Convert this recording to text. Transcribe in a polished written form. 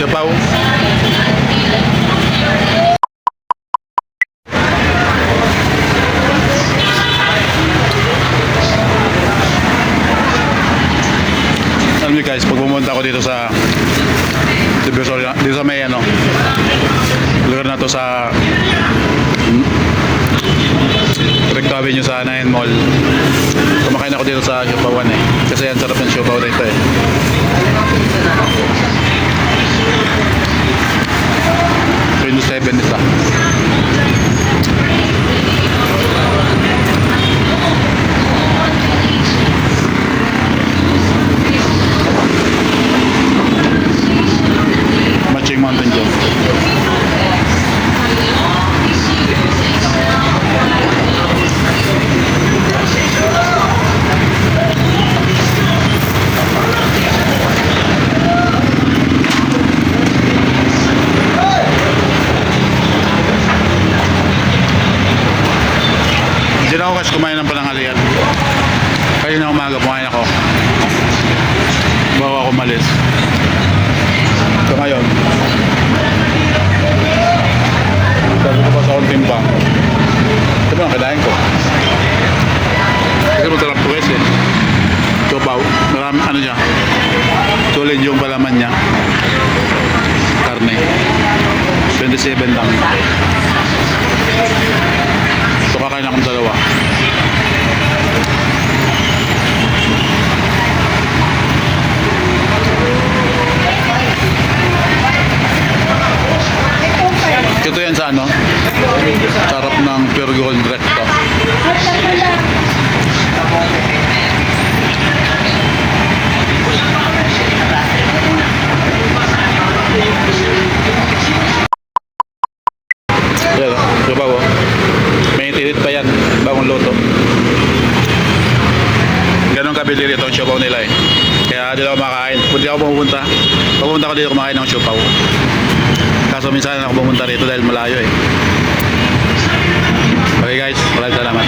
Sipaw. Alam niyo guys, pag pumunta ako dito sa Divisoria, dito sa may ano, lugar na to sa Recto Avenue sa Anaheim Mall. Kumakain ako dito sa Siopawan eh. Kasi ang sarap ng siopaw dito eh. 27 isa. Matching Mountain Dew. Hindi na ako kasi kumain ng pananghalian. Kaya na umaga kumain ako bago ako umalis. So ngayon, sabi ko pa sa konting pa, ito ba ang kailangan ko? Kasi masarap to guys eh. Siopaw, marami ano niya, solid yung palaman niya. Karne 27 lang. So kakain akong dalawa. Ito yan sa ano? Sarap ng Pure Gold Recto. Yan, siopaw oh. May tilit pa yan, bagong luto. Ganon kabili rito ang siopaw nila eh. Kaya dito ako makain. Kung di ako pupunta ko dito kumakain ng siopaw. Kaso minsan ako pumunta rito dahil malayo eh. Okay guys, maraming salamat.